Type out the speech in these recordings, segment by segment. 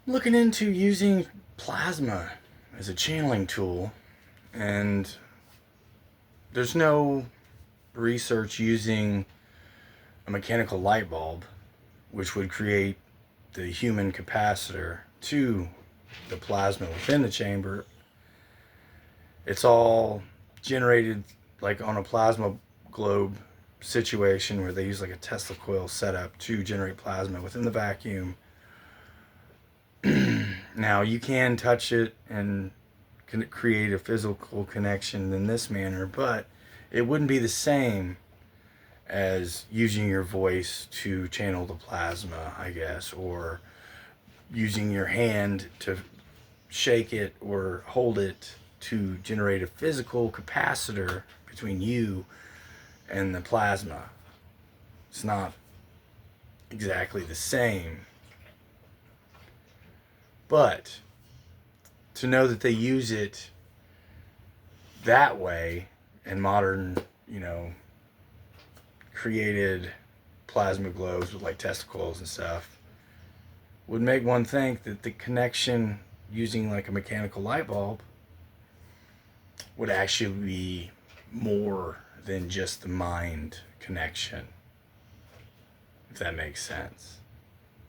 looking into using plasma as a channeling tool, and there's no research using a mechanical light bulb, which would create the human capacitor to the plasma within the chamber. It's all generated like on a plasma globe situation where they use like a Tesla coil setup to generate plasma within the vacuum. Now you can touch it and create a physical connection in this manner, but it wouldn't be the same as using your voice to channel the plasma, I guess, or using your hand to shake it or hold it to generate a physical capacitor between you and the plasma. It's not exactly the same. But to know that they use it that way in modern, created plasma globes with like testicles and stuff would make one think that the connection using like a mechanical light bulb would actually be more than just the mind connection, if that makes sense.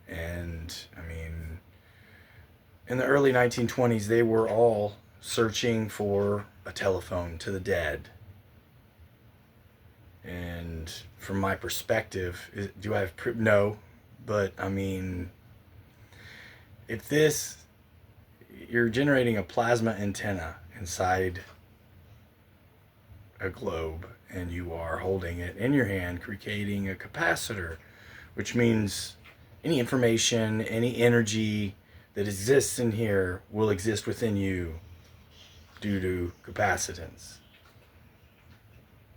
And I mean, in the early 1920s, they were all searching for a telephone to the dead. And from my perspective, do I have proof? No, but I mean, if you're generating a plasma antenna inside a globe and you are holding it in your hand, creating a capacitor, which means any information, any energy that exists in here will exist within you due to capacitance.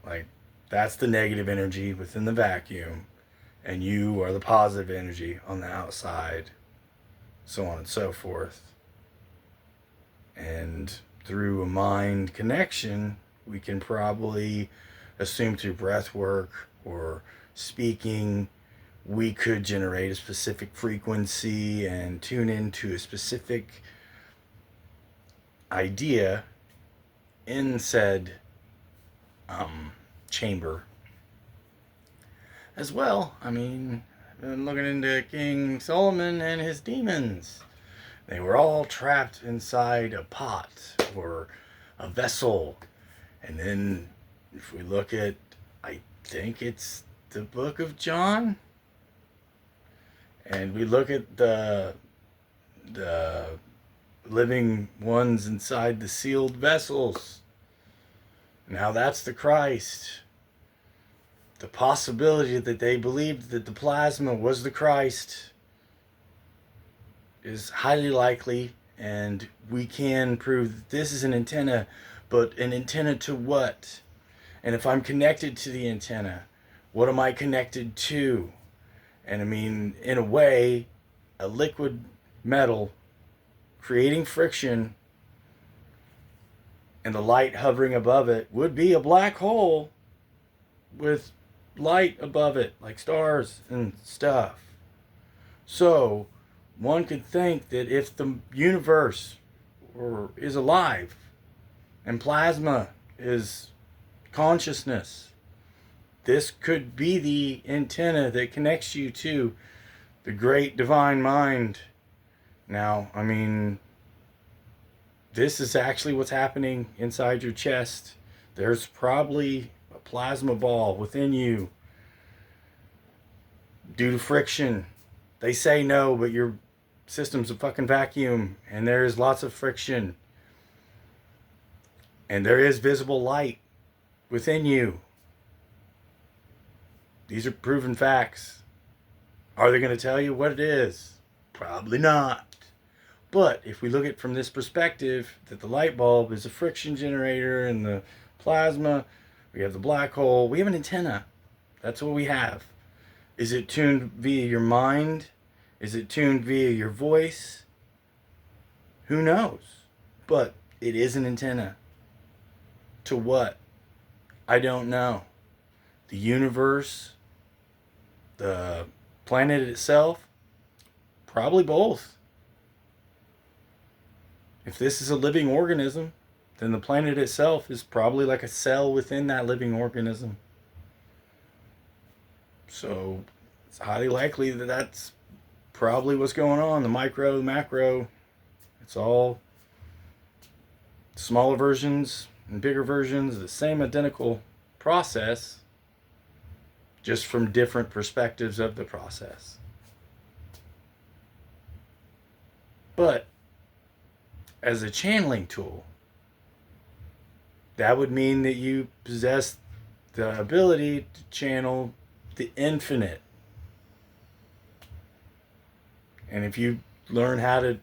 Like, that's the negative energy within the vacuum, and you are the positive energy on the outside, so on and so forth. And through a mind connection, we can probably assume through breath work or speaking, we could generate a specific frequency and tune into a specific idea in said chamber as well. I mean, I've been looking into King Solomon and his demons. They were all trapped inside a pot or a vessel. And then if we look at, I think it's the book of John, and we look at the living ones inside the sealed vessels, now that's the Christ. The possibility that they believed that the plasma was the Christ is highly likely, and we can prove that this is an antenna, but an antenna to what? And if I'm connected to the antenna, what am I connected to? And I mean, in a way, a liquid metal creating friction and the light hovering above it would be a black hole with light above it, like stars and stuff. So one could think that if the universe is alive and plasma is consciousness, this could be the antenna that connects you to the great divine mind. Now, I mean, this is actually what's happening inside your chest. There's probably a plasma ball within you due to friction. They say no, but your system's a fucking vacuum, and there is lots of friction. And there is visible light within you. These are proven facts. Are they going to tell you what it is? Probably not. But if we look at it from this perspective, that the light bulb is a friction generator and the plasma, we have the black hole, we have an antenna. That's what we have. Is it tuned via your mind? Is it tuned via your voice? Who knows? But it is an antenna. To what? I don't know. The universe, the planet itself, probably both. If this is a living organism, then the planet itself is probably like a cell within that living organism. So it's highly likely that that's probably what's going on. The micro, the macro, it's all smaller versions and bigger versions, the same identical process, just from different perspectives of the process. But as a channeling tool, that would mean that you possess the ability to channel the infinite. And if you learn how to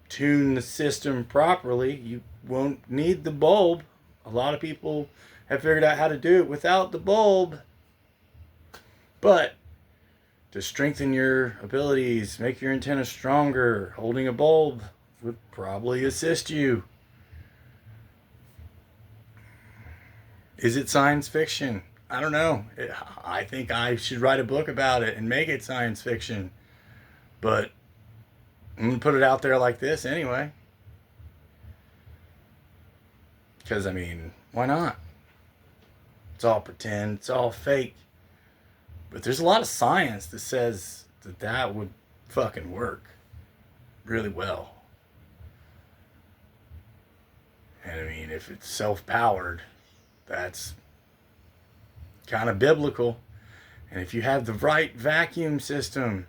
tune the system properly, you won't need the bulb. A lot of people have figured out how to do it without the bulb. But to strengthen your abilities, make your antenna stronger, holding a bulb would probably assist you. Is it science fiction? I don't know. I think I should write a book about it and make it science fiction. But I'm going to put it out there like this anyway. Because, I mean, why not? It's all pretend. It's all fake. But there's a lot of science that says that that would fucking work really well. And, I mean, if it's self-powered, that's kind of biblical. And if you have the right vacuum system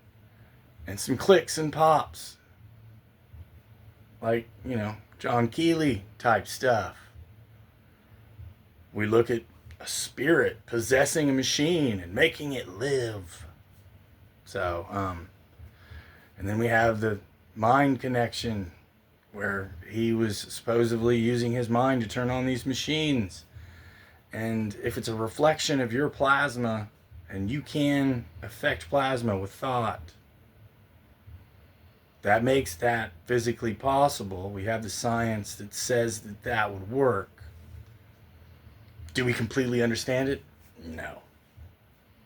and some clicks and pops, like, you know, John Keeley type stuff, we look at a spirit possessing a machine and making it live. So, and then we have the mind connection, where he was supposedly using his mind to turn on these machines. And if it's a reflection of your plasma, and you can affect plasma with thought, that makes that physically possible. We have the science that says that that would work. Do we completely understand it? No.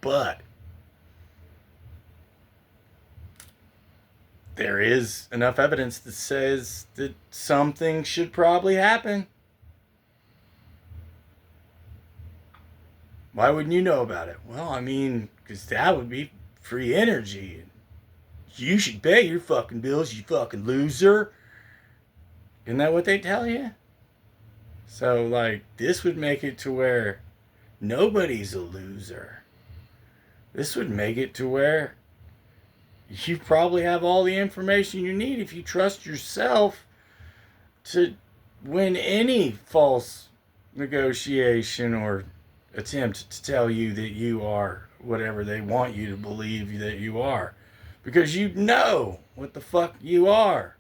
But there is enough evidence that says that something should probably happen. Why wouldn't you know about it? Well, I mean, because that would be free energy. You should pay your fucking bills, you fucking loser. Isn't that what they tell you? So, like, this would make it to where nobody's a loser. This would make it to where you probably have all the information you need if you trust yourself to win any false negotiation or attempt to tell you that you are whatever they want you to believe that you are. Because you know what the fuck you are.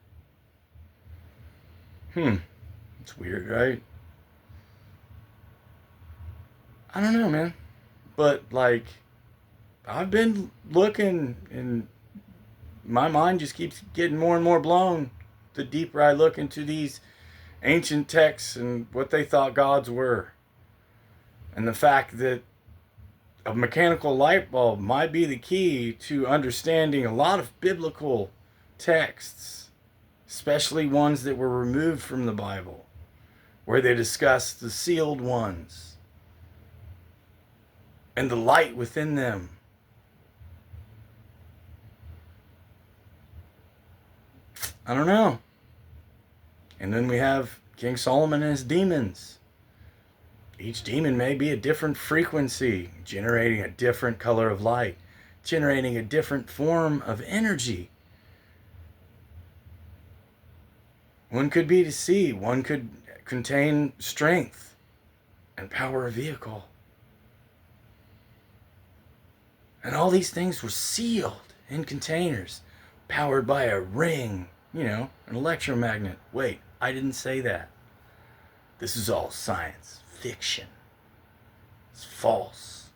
It's weird, right? I don't know, man. But, like, I've been looking, and my mind just keeps getting more and more blown the deeper I look into these ancient texts and what they thought gods were. And the fact that a mechanical light bulb might be the key to understanding a lot of biblical texts, especially ones that were removed from the Bible, where they discuss the sealed ones and the light within them. I don't know. And then we have King Solomon and his demons. Each demon may be a different frequency, generating a different color of light, generating a different form of energy. One could be to see, one could contain strength and power a vehicle. And all these things were sealed in containers, powered by a ring, you know, an electromagnet. Wait, I didn't say that. This is all science fiction. It's false.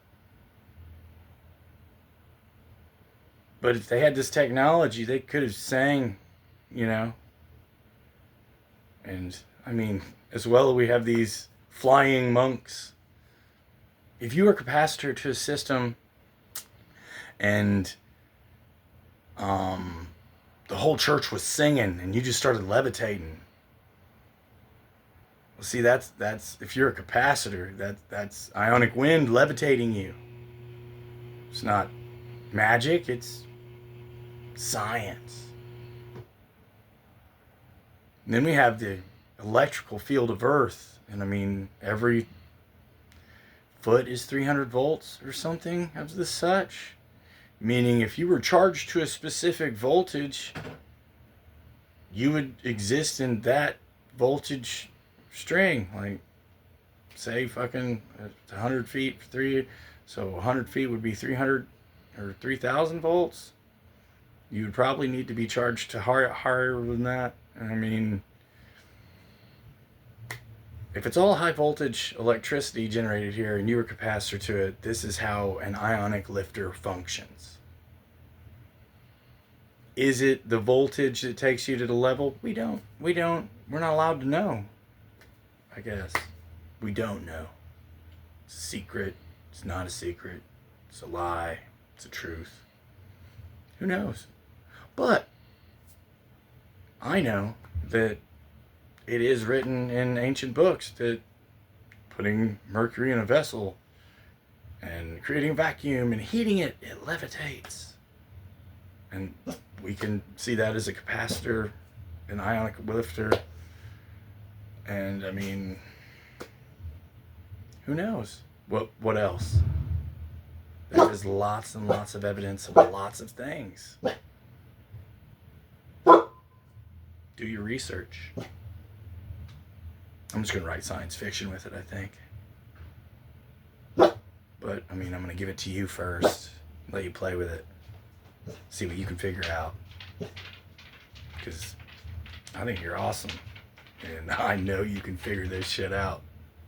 But if they had this technology, they could have sang, you know. And, I mean, as well, we have these flying monks. If you were a capacitor to a system and the whole church was singing and you just started levitating, Well, see, that's if you're a capacitor, that's ionic wind levitating you. It's not magic, it's science. And then we have the electrical field of Earth, and I mean, every foot is 300 volts or something of the such. Meaning, if you were charged to a specific voltage, you would exist in that voltage string. Like, say, fucking 100 feet, so 100 feet would be 300 or 3,000 volts. You would probably need to be charged to higher than that. I mean, if it's all high voltage electricity generated here and you were capacitor to it, this is how an ionic lifter functions. Is it the voltage that takes you to the level? We're not allowed to know. I guess. We don't know. It's a secret. It's not a secret. It's a lie. It's a truth. Who knows? But I know that it is written in ancient books that putting mercury in a vessel and creating a vacuum and heating it, it levitates. And we can see that as a capacitor, an ionic lifter. And I mean, who knows? What else? There is lots and lots of evidence of lots of things. Do your research. I'm just going to write science fiction with it, I think. But, I mean, I'm going to give it to you first. Let you play with it. See what you can figure out. Because I think you're awesome. And I know you can figure this shit out.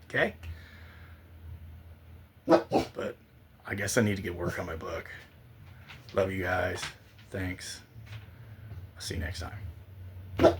Okay? But I guess I need to get work on my book. Love you guys. Thanks. I'll see you next time.